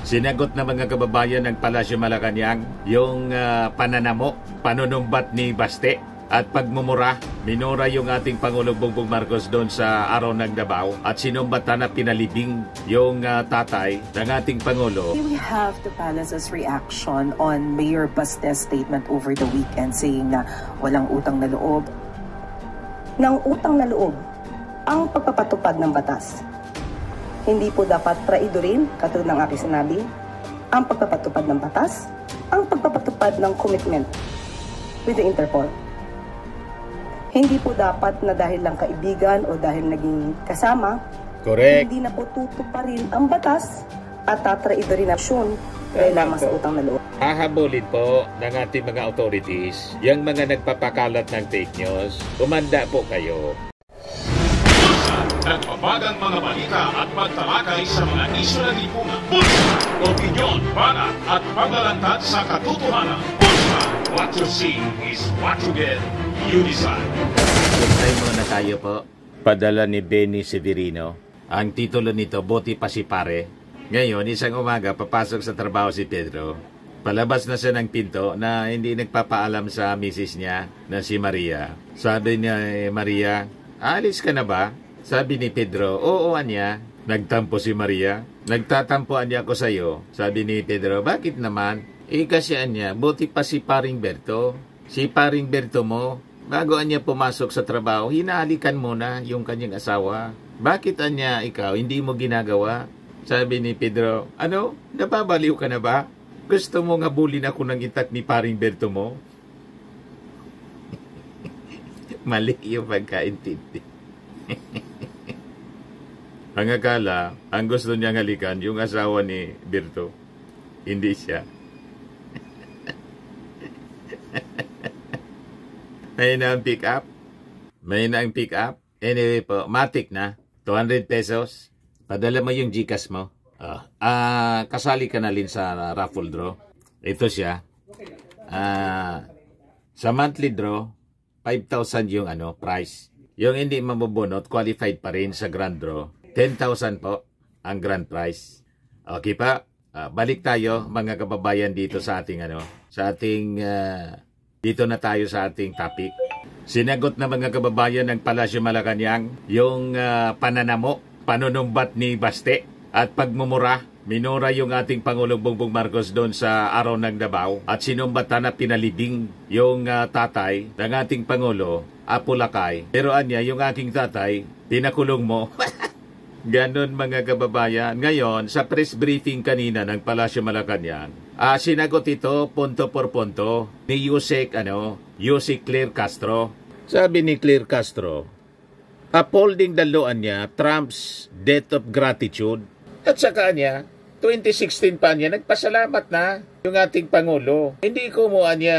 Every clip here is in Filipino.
Sinagot na mga kababayan ng Palasyo Malacanang yung pananamo, panunumbat ni Baste at pagmumura. Minura yung ating Pangulong Bongbong Marcos doon sa araw ng Davao at sinumbatan na pinalibing yung tatay ng ating Pangulo. We have the palace's reaction on Mayor Baste's statement over the weekend saying na walang utang na loob. Ng utang na loob ang pagpapatupad ng batas. Hindi po dapat traidorin, katulad ng aking sinabi, ang pagpapatupad ng batas, ang pagpapatupad ng commitment with the Interpol. Hindi po dapat na dahil lang kaibigan o dahil naging kasama, correct, hindi na po tutuparin ang batas at tatraidorin aksyon dahil lamang sa utang na loob. Hahabulin po ng ating mga authorities, yung mga nagpapakalat ng fake news, umanda po kayo. Nagbabagang mga balita at pagtalakay sa mga isyu ng lipunan. Bulsa! Opinyon, banat at paglalantad sa katotohanan. Bulsa! What you see is what you get. You decide. Goodbye muna tayo po. Padala ni Benny Severino. Ang titulo nito, Buti pa si Pare. Ngayon, isang umaga, papasok sa trabaho si Pedro. Palabas na siya ng pinto na hindi nagpapaalam sa misis niya na si Maria. Sabi niya, Maria, alis ka na ba? Sabi ni Pedro, oo niya. Nagtampo si Maria. Nagtatampoan niya ako sa'yo. Sabi ni Pedro, bakit naman? Kasi niya, buti pa si Paring Berto. Si Paring Berto mo, bago niya pumasok sa trabaho, hinahalikan mo na yung kanyang asawa. Bakit niya ikaw, hindi mo ginagawa? Sabi ni Pedro, ano? Napabaliw ka na ba? Gusto mo nga bulin ako ng itak ni Paring Berto mo? Mali yung pagkaintindi. Ang akala, ang gusto niyang halikan, yung asawa ni Berto. Hindi siya. May na ang pick up. May na ang pick up. Anyway po, matik na. 200 pesos. Padala mo yung GCash mo. Kasali ka na rin sa raffle draw. Ito siya. Sa monthly draw, 5,000 yung price. Yung hindi mabubunot, qualified pa rin sa grand draw. 10,000 po ang grand prize. Okay pa? Balik tayo mga kababayan dito sa ating dito na tayo sa ating topic. Sinagot na mga kababayan ng Palasyo Malacanang yung pananamo, panunumbat ni Baste at pagmumura. Minura yung ating Pangulong Bongbong Marcos doon sa araw ng Davao at sinumbatan na pinalibing yung tatay ng ating Pangulo, Apo Lakay. Pero anya, yung aking tatay, pinakulong mo. Ganon mga kababayan. Ngayon, sa press briefing kanina ng Palasyo Malacanang, sinagot ito punto por punto ni Yusek Claire Castro. Sabi ni Claire Castro, upholding the law niya, Trump's debt of gratitude. At saka niya, 2016 pa niya, nagpasalamat na yung ating Pangulo. Hindi ko mo niya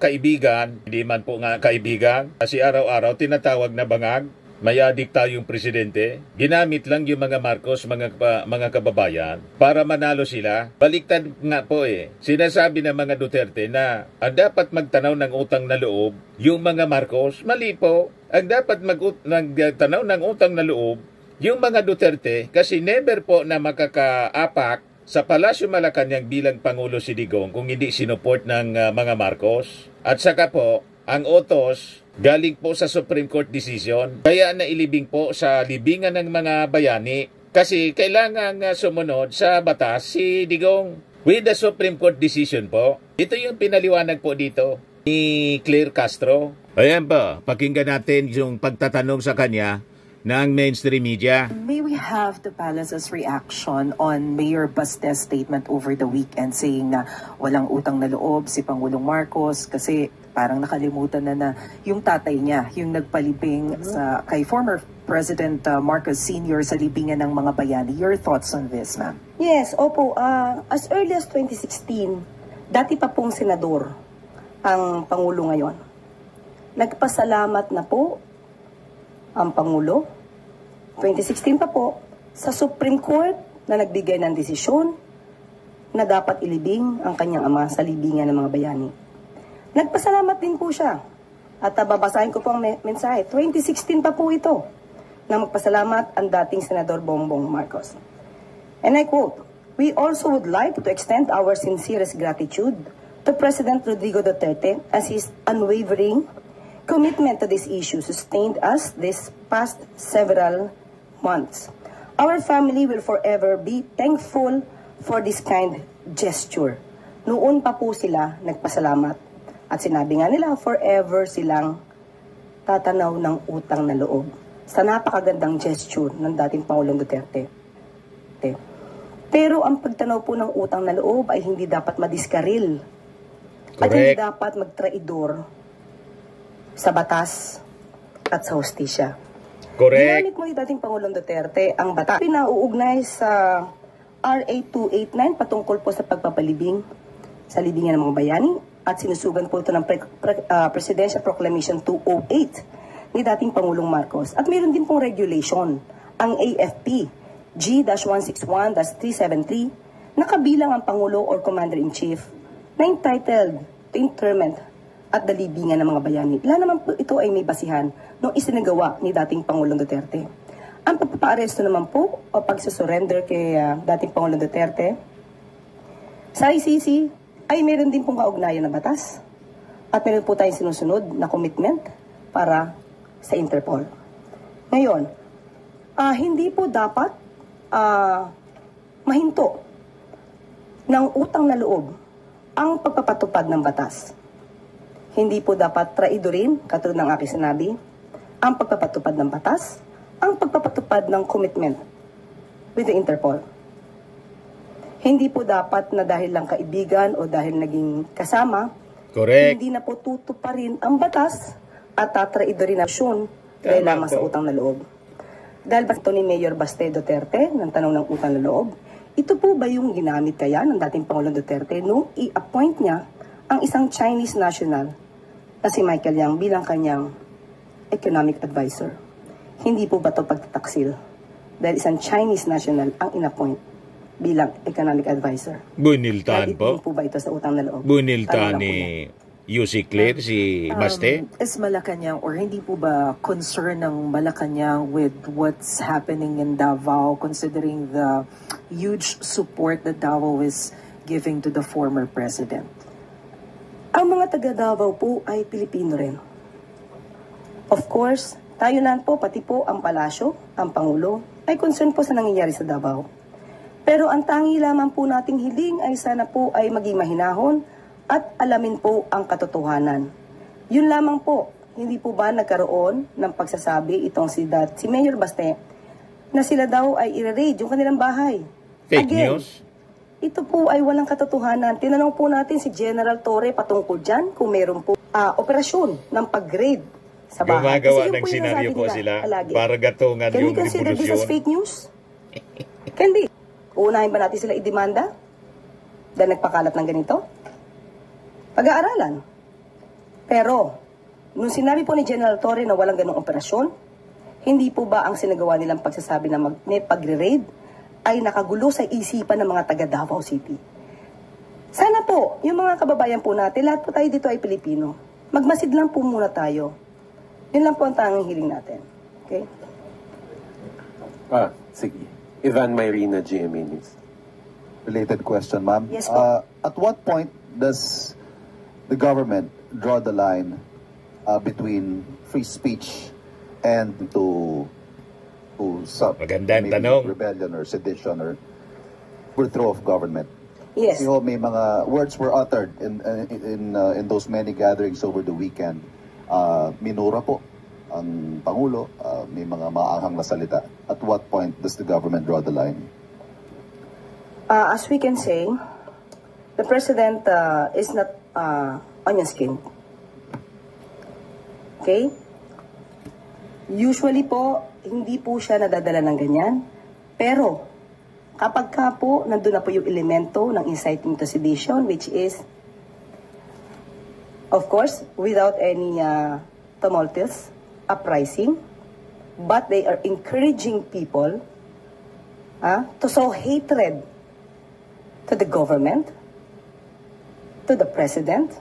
kaibigan, hindi man po nga kaibigan, kasi araw-araw tinatawag na bangag. May adik tayong presidente. Ginamit lang yung mga Marcos, mga kababayan, para manalo sila. Baliktad nga po Sinasabi ng mga Duterte na ang dapat magtanaw ng utang na loob, yung mga Marcos. Mali po. Ang dapat magtanaw ng utang na loob, yung mga Duterte, kasi never po na makakaapak sa Palasyo Malacanang bilang Pangulo si Digong kung hindi sinuport ng mga Marcos. At saka po, ang utos galing po sa Supreme Court decision. Kaya nailibing po sa libingan ng mga bayani kasi kailangan sumunod sa batas si Digong with the Supreme Court decision po. Ito yung pinaliwanag po dito ni Claire Castro. Ayan po, pakinggan natin yung pagtatanong sa kanya ng mainstream media. May we have the palace's reaction on Mayor Baste's statement over the weekend saying na walang utang na loob si Pangulong Marcos kasi parang nakalimutan na yung tatay niya, yung nagpalibing kay former President Marcos Sr. sa libingan ng mga bayani. Your thoughts on this, ma'am? Yes, opo. As early as 2016, dati pa pong senador ang Pangulo ngayon. Nagpasalamat na po ang Pangulo, 2016 pa po, sa Supreme Court na nagbigay ng desisyon na dapat ilibing ang kanyang ama sa libingan ng mga bayani. Nagpasalamat din po siya. At babasahin ko po ang mensahe. 2016 pa po ito na magpasalamat ang dating Senador Bongbong Marcos. And I quote, We also would like to extend our sincerest gratitude to President Rodrigo Duterte as his unwavering commitment to this issue sustained us this past several months. Our family will forever be thankful for this kind gesture. Noon pa po sila nagpasalamat at sinabi nga nila forever silang tatanaw ng utang na loob sa napakagandang gesture ng dating Pangulong Duterte. Pero ang pagtanaw po ng utang na loob ay hindi dapat madiskaril. At hindi dapat magtraidor sa batas at sa hustisya. Correct. Ginamit mo yung dating Pangulong Duterte ang batas. Pinauugnay sa RA 289 patungkol po sa pagpapalibing sa libingan ng mga bayani at sinusugan po ito ng Presidential Proclamation 208 ni dating Pangulong Marcos. At mayroon din pong regulation, ang AFP G-161-373 na kabilang ang Pangulo or Commander-in-Chief na entitled to interment at the libingan ng mga bayani. Ilan naman po ito ay may basihan nung isinagawa ni dating Pangulong Duterte. Ang pagpapaaresto naman po o pagsusurrender kay dating Pangulong Duterte sa ICC ay meron din pong kaugnayan na batas at meron po tayong sinusunod na commitment para sa Interpol. Ngayon, hindi po dapat mahinto ng utang na loob ang pagpapatupad ng batas. Hindi po dapat traidorin, katulad ng aking sinabi, ang pagpapatupad ng batas, ang pagpapatupad ng commitment with the Interpol. Hindi po dapat na dahil lang kaibigan o dahil naging kasama, Correct. hindi na po tutuparin ang batas at tatraidorin na aksyon dahil lamang sa utang na loob. Dahil ba ito ni Mayor Baste Duterte ng tanong ng utang na loob, ito po ba yung ginamit kaya ng dating Pangulong Duterte nung i-appoint niya ang isang Chinese national na si Michael Yang bilang kanyang economic advisor? Hindi po ba ito pagtataksil? Dahil isang Chinese national ang in-appoint bilang economic advisor. Buniltaan po. Hindi po ba ito sa utang na loob? Buniltaan ni UC Claire, si Baste? Is Malacanang or hindi po ba concern ng Malacanang with what's happening in Davao considering the huge support that Davao is giving to the former president? Ang mga taga Davao po ay Pilipino rin. Of course, tayo lang po, pati po ang palasyo, ang Pangulo, ay concern po sa nangyayari sa Davao. Pero ang tangi lamang po nating hiling ay sana po ay maging mahinahon at alamin po ang katotohanan. Yun lamang po, hindi po ba nagkaroon ng pagsasabi itong si Mayor Baste na sila daw ay i-raid yung kanilang bahay? Fake news? Ito po ay walang katotohanan. Tinanong po natin si General Torre patungkol dyan kung meron po operasyon ng pag-raid sa bahay. Gumagawa ng senaryo po sila para gatungan yung revolusyon. Can we consider this as fake news? Hindi. Uunahin ba natin sila idemanda dahil nagpakalat ng ganito? Pag-aaralan. Pero, nung sinabi po ni General Torre na walang ganong operasyon, hindi po ba ang sinagawa nilang pagsasabi na may pagre-raid ay nakagulo sa isipan ng mga taga Davao City? Sana po, yung mga kababayan po natin, lahat po tayo dito ay Pilipino. Magmasid lang po muna tayo. Yun lang po ang tanging hiling natin. Okay? Sige. Ivan Mayrina, GMA News. Related question, ma'am. Yes, po. At what point does the government draw the line between free speech and to Magandang maybe tanong. rebellion or sedition or overthrow of government? Yes. Kasi may mga words were uttered in those many gatherings over the weekend. Minura po ang Pangulo, may mga maanghang na salita. At what point does the government draw the line? As we can say, the President is not onion skin. Okay? Usually po, hindi po siya nadadala ng ganyan. Pero, kapag ka po, nandun na po yung elemento ng inciting to sedition, which is, of course, without any tumultuous uprising, but they are encouraging people to sow hatred to the government, to the president,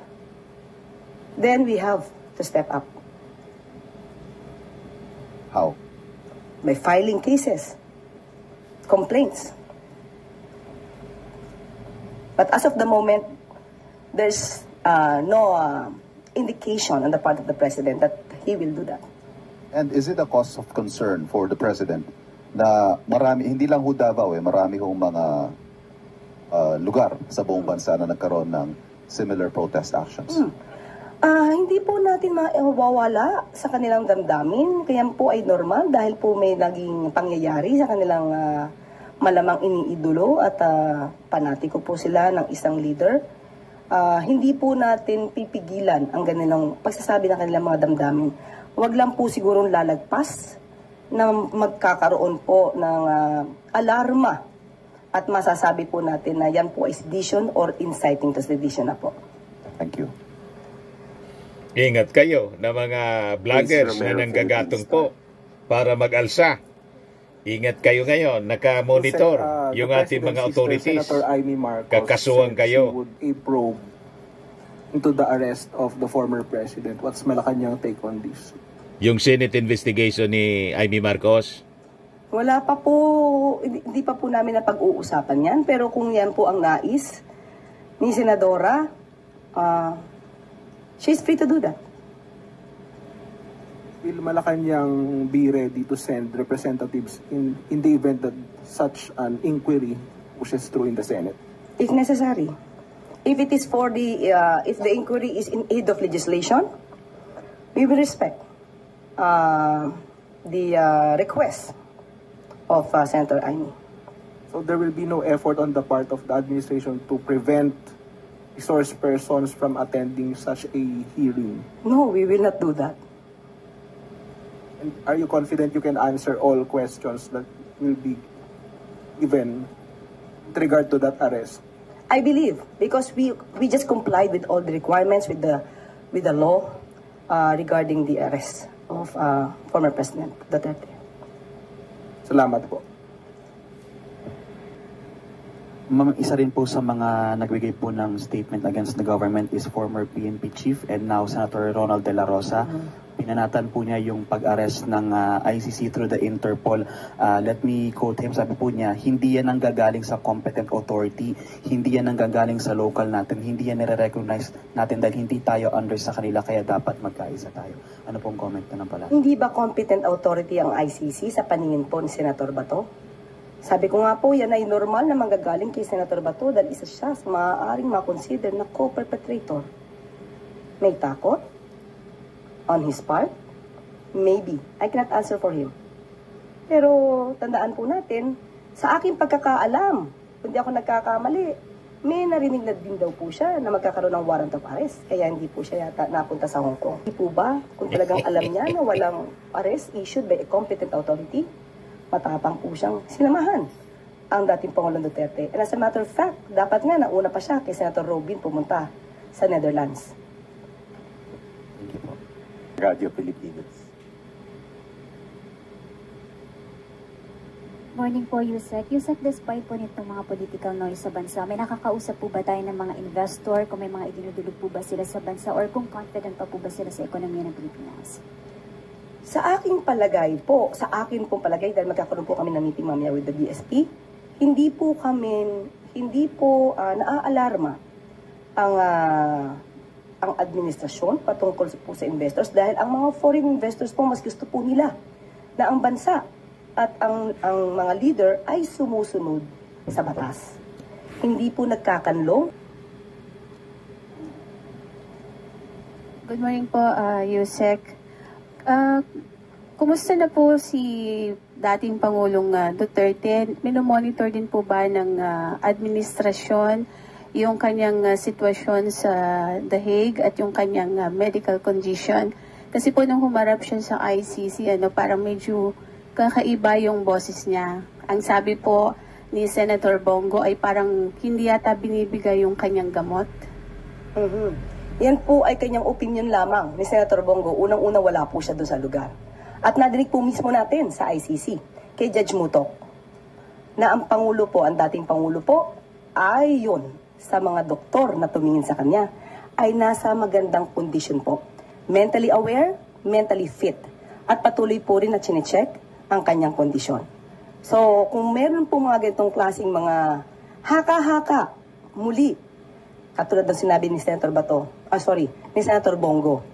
then we have to step up. How? By filing cases, complaints. But as of the moment, there's no indication on the part of the President that he will do that. And is it a cause of concern for the President na marami, hindi lang ho Davao, marami hong mga lugar sa buong bansa na nagkaroon ng similar protest actions? Hindi po natin mawawala sa kanilang damdamin. Kaya po ay normal dahil po may naging pangyayari sa kanilang malamang iniidolo at panatiko po sila ng isang leader. Hindi po natin pipigilan ang kanilang pagsasabi ng kanilang mga damdamin. Huwag lang po sigurong lalagpas na magkakaroon po ng alarma at masasabi po natin na yan po ay sedition or inciting to sedition na po. Thank you. Ingat kayo na mga vloggers na nanggagatong po para mag-alsa. Ingat kayo ngayon, naka-monitor yung ating mga authorities. Senator Amy Marcos Kakasuhan kayo. would a probe into the arrest of the former president. What's Malacanang take on this? Yung Senate investigation ni Amy Marcos. Wala pa po, hindi pa po namin napag-uusapan yan. Pero kung yan po ang nais ni Senadora, she's free to do that. Will Malacanang be ready to send representatives in the event that such an inquiry pushes through in the Senate? If necessary. If it is for if the inquiry is in aid of legislation, we will respect the request of Senator Amy. So there will be no effort on the part of the administration to prevent resource persons from attending such a hearing? No, we will not do that. And are you confident you can answer all questions that will be given with regard to that arrest? I believe because we just complied with all the requirements with the law regarding the arrest of former President Duterte. Salamat po. Isa rin po sa mga nagbigay po ng statement against the government is former PNP chief and now Senator Ronald De La Rosa. Pinanatan po niya yung pag-arrest ng ICC through the Interpol. Let me quote him, sabi po niya, hindi yan ang gagaling sa competent authority, hindi yan ang gagaling sa local natin, hindi yan nire-recognize natin dahil hindi tayo under sa kanila kaya dapat magkaisa tayo. Ano pong comment na pala? Hindi ba competent authority ang ICC sa paningin po ni Senator Bato? Sabi ko nga po, yan ay normal na manggagaling kay Senator Bato dahil isa siya sa maaaring makonsider na co-perpetrator. May takot? On his part? Maybe. I cannot answer for him. Pero tandaan po natin, sa aking pagkakaalam, kung di ako nagkakamali, may narinig na din daw po siya na magkakaroon ng warrant of arrest. Kaya hindi po siya yata napunta sa Hong Kong. Hindi po ba, kung talagang alam niya na walang arrest issued by a competent authority, matapang po siyang sinamahan ang dating Pangulong Duterte. And as a matter of fact, dapat nga nauna pa siya kay Senator Robin pumunta sa Netherlands. Thank you po. Radio Pilipinas. Morning po, Yusek. Yusek, despite po nitong mga political noise sa bansa, may nakakausap po ba tayo ng mga investor, kung may mga idinudulog po ba sila sa bansa, or kung confident pa po ba sila sa ekonomiya ng Pilipinas? Sa aking palagay po, sa akin pong palagay, dahil magkakaroon po kami ng meeting mamaya with the BSP, hindi po naaalarma ang administrasyon patungkol po sa investors dahil ang mga foreign investors po mas gusto po nila na ang bansa at ang mga leader ay sumusunod sa batas. Hindi po nagkakanlong. Good morning po, Yusek. Kumusta na po si dating Pangulong Duterte? Minomonitor din po ba ng administrasyon yung kanyang sitwasyon sa The Hague at yung kanyang medical condition? Kasi po nung humarap siya sa ICC, parang medyo kakaiba yung boses niya. Ang sabi po ni Senator Bongo ay parang hindi yata binibigay yung kanyang gamot. Yan po ay kanyang opinion lamang ni Senator Bongo. Unang-una wala po siya doon sa lugar. At nadinig po mismo natin sa ICC kay Judge Mutok na ang Pangulo po, ang dating Pangulo po, ay yun sa mga doktor na tumingin sa kanya ay nasa magandang kondisyon po. Mentally aware, mentally fit. At patuloy po rin na chinecheck ang kanyang kondisyon. So, kung meron po mga ganitong klaseng mga haka-haka, muli, katulad ng sinabi ni Senator ni Senator Bongo,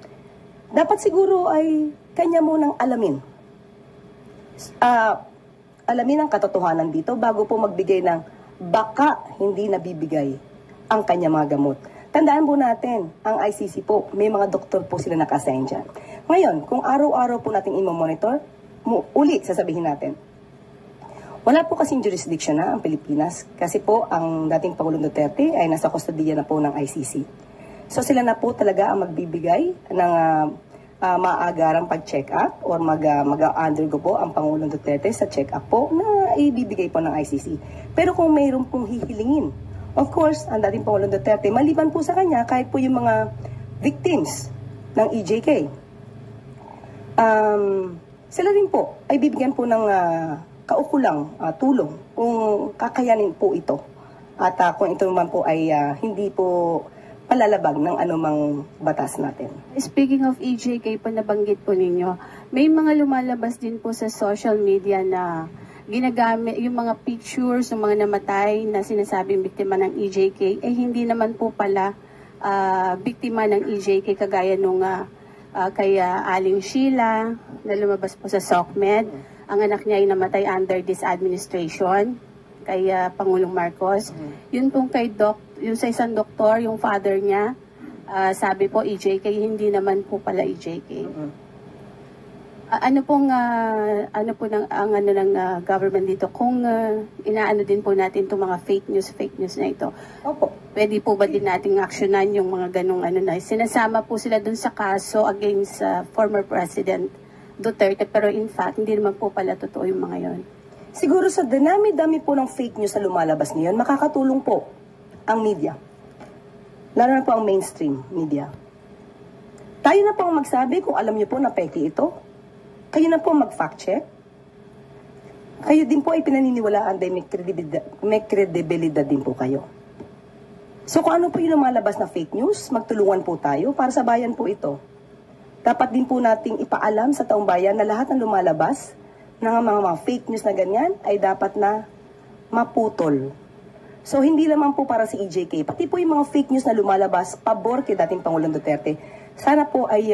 dapat siguro ay kanya munang alamin. Alamin ang katotohanan dito bago po magbigay ng baka hindi nabibigay ang kanya mga gamot. Tandaan po natin, ang ICC po, may mga doktor po sila naka-assign dyan. Ngayon, kung araw-araw po natin i-monitor, uli sasabihin natin, wala po kasing jurisdiction na ang Pilipinas kasi po ang dating Pangulong Duterte ay nasa kustodiya na po ng ICC. So sila na po talaga ang magbibigay ng maagarang pag-check up or mag-undergo po ang Pangulong Duterte sa check up po na ibibigay po ng ICC. Pero kung mayroon pong hihilingin, of course, ang dating Pangulong Duterte, maliban po sa kanya, kahit po yung mga victims ng EJK, sila rin po ay bibigyan po ng kaukulang tulong kung kakayanin po ito. At kung ito naman po ay hindi po palalabag ng anumang batas natin. Speaking of EJK po, nabanggit po ninyo, may mga lumalabas din po sa social media na ginagamit yung mga pictures ng mga namatay na sinasabing biktima ng EJK, hindi naman po pala biktima ng EJK kagaya nung kay Aling Sheila na lumabas po sa SOCMED. Ang anak niya ay namatay under this administration kay Pangulong Marcos. Yun pong yung sa isang doktor, yung father niya, sabi po EJK, hindi naman po pala EJK. Ano po ng government dito kung inaano din po natin itong mga fake news na ito? Opo. Pwede po ba din nating aksyonan yung mga ganong na sinasama po sila dun sa kaso against former President Duterte, pero in fact hindi naman po pala totoo yung mga yon. Siguro sa dami po ng fake news na lumalabas ngayon, makakatulong po ang media. Lalo na po ang mainstream media. Tayo na po ang magsabi kung alam niyo po na peke ito. Kayo na po mag-fact check. Kayo din po ay pinaniniwalaan dahil may kredibilidad din po kayo. So kung ano po yung lumalabas na fake news, magtulungan po tayo para sa bayan po ito. Dapat din po nating ipaalam sa taong bayan na lahat ng lumalabas ng mga fake news na ganyan ay dapat na maputol. So hindi naman po para si EJK, pati po yung mga fake news na lumalabas pabor kay dating Pangulong Duterte, sana po ay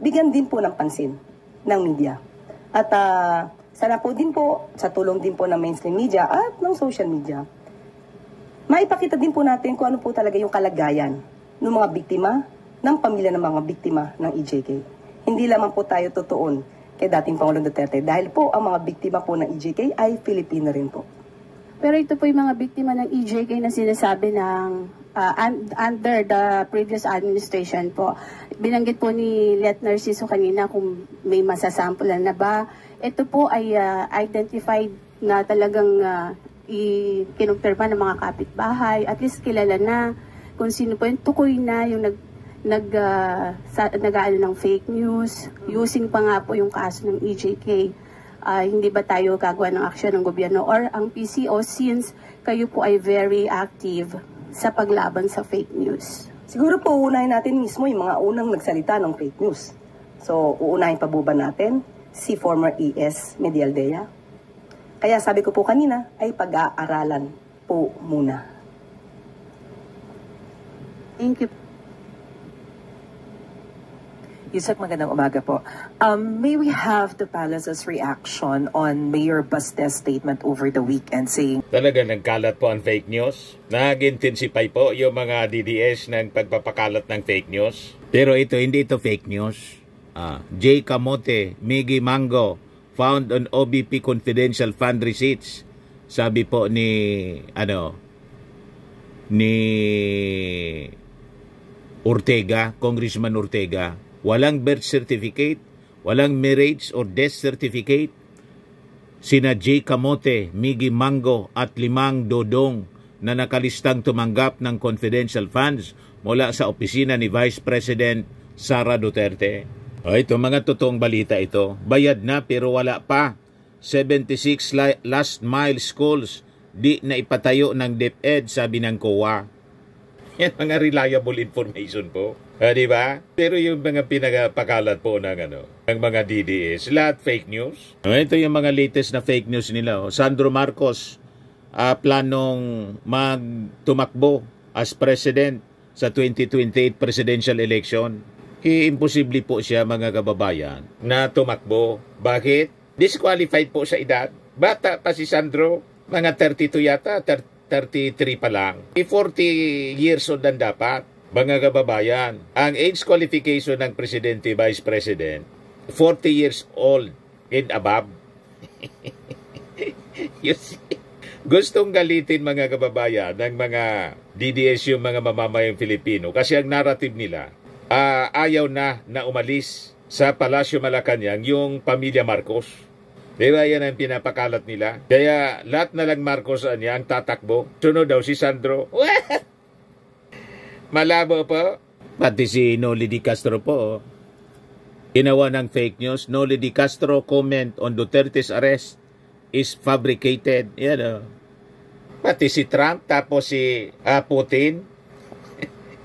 bigyan din po ng pansin ng media. At sana po din po, sa tulong din po ng mainstream media at ng social media, maipakita din po natin kung ano po talaga yung kalagayan ng mga biktima, ng pamilya ng mga biktima ng EJK. Hindi lamang po tayo tutuon kay dating Pangulong Duterte dahil po ang mga biktima po ng EJK ay Filipino rin po. Pero ito po yung mga biktima ng EJK na sinasabi ng under the previous administration po. Binanggit po ni Lieutenant Narciso kanina kung may masasampulan na ba. Ito po ay identified na talagang kinumpirma ng mga kapitbahay. At least kilala na kung sino po yung tukoy na yung nag-aano ng fake news. Using pa nga po yung kaso ng EJK. Hindi ba tayo gagawa ng aksyon ng gobyerno or ang PCO since kayo po ay very active sa paglaban sa fake news? Siguro po uunahin natin mismo yung mga unang nagsalita ng fake news. So uunahin pa po ba natin si former ES Medialdea? Kaya sabi ko po kanina ay pag-aaralan po muna. Thank you. Yusek, magandang umaga po. May we have the palace's reaction on Mayor Baste's statement over the weekend saying... Talaga nagkalat po ang fake news. Nag-intensify po yung mga DDS ng pagpapakalat ng fake news. Pero hindi ito fake news. J. Camote, Miggy Mango, found on OBP confidential fund receipts. Sabi po ni Ortega, Congressman Ortega, walang birth certificate, walang marriage or death certificate. Sina J. Camote, Miggy Mango at 5 dodong na nakalistang tumanggap ng confidential funds mula sa opisina ni Vice President Sara Duterte. Ito mga totoong balita ito. Bayad na pero wala pa. 76 last mile schools di na ipatayo ng DepEd, sabi ng COA. Yan mga reliable information po. Di ba? Pero yung mga pinagpakalat po ng mga DDS, lahat fake news. Ito yung mga latest na fake news nila. Sandro Marcos, planong magtumakbo as president sa 2028 presidential election. Imposible po siya, mga kababayan, na tumakbo. Bakit? Disqualified po sa edad. Bata pa si Sandro, mga 32 yata, 33 pa lang. 40 years old ang dapat, mga kababayan. Ang age qualification ng presidente, vice president, 40 years old and above. You see? Gustong galitin, mga kababayan, ng mga DDS, yung mga mamamayang Filipino, kasi ang narrative nila, ayaw na umalis sa Palasyo Malacanang yung pamilya Marcos. Diba yan ang pinapakalat nila? Kaya lahat na lang Marcos niya ang tatakbo. Sunod daw si Sandro. What? Malabo po. Pati si Noli Di Castro po. Ginawa ng fake news. Noli Di Castro comment on Duterte's arrest is fabricated. Yan o. Pati si Trump tapos si Putin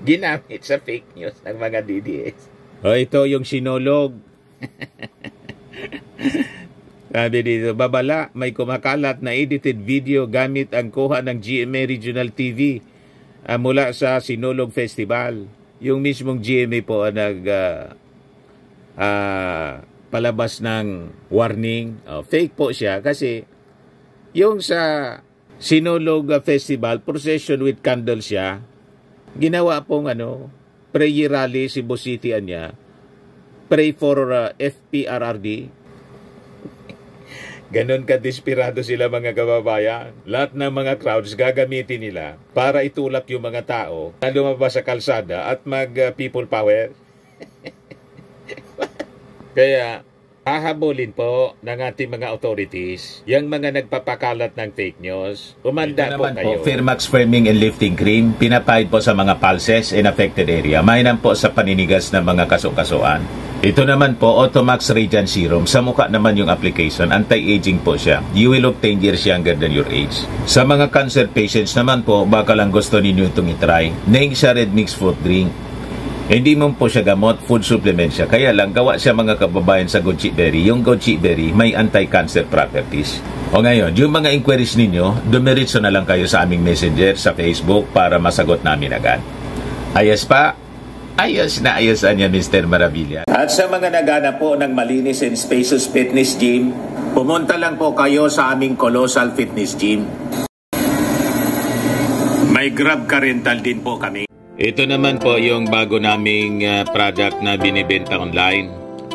ginamit sa fake news ng mga DDS. O ito yung sinolog. Sabi dito, babala, may kumakalat na edited video gamit ang kuha ng GMA Regional TV mula sa Sinulog Festival. Yung mismong GMA po nag palabas ng warning. Fake po siya kasi yung sa Sinulog Festival, procession with candles siya. Ginawa pong prayer rally si Bositi niya. Pray for FPRRD. Ganon ka-desperado sila, mga kababayan. Lahat ng mga crowds gagamitin nila para itulak yung mga tao na lumabas sa kalsada at mag-people power. Kaya hahabulin po ng ating mga authorities yung mga nagpapakalat ng fake news. Umanda po kayo. Firmax Firming and Lifting Cream, pinapahid po sa mga pulses in affected area. Mainam po sa paninigas ng mga kaso-kasuan. Ito naman po, Automax Radiant Serum. Sa mukha naman yung application, anti-aging po siya. You will look 10 years younger than your age. Sa mga cancer patients naman po, baka lang gusto ninyo itong itry. Naing siya Red Mix Fruit Drink. Hindi mo po siya gamot, food supplement siya. Kaya lang, gawa siya, mga kababayan, sa goji berry. Yung goji berry may anti-cancer properties. O ngayon, yung mga inquiries ninyo, dumiritso na lang kayo sa aming messenger sa Facebook para masagot namin agad. Ayos pa? Ayos na ayos niya, Mr. Maravilla. At sa mga nagana po ng malinis and spacious fitness gym, pumunta lang po kayo sa aming Colossal Fitness Gym. May Grab car rental din po kami. Ito naman po yung bago naming product na binibenta online.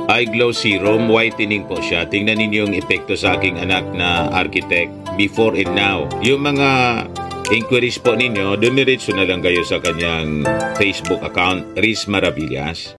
Eye Glow Serum, whitening po siya. Tingnan ninyo yung epekto sa aking anak na architect before and now. Yung mga inquiries po ninyo, dumiretso na lang kayo sa kanyang Facebook account, Riz Maravillas.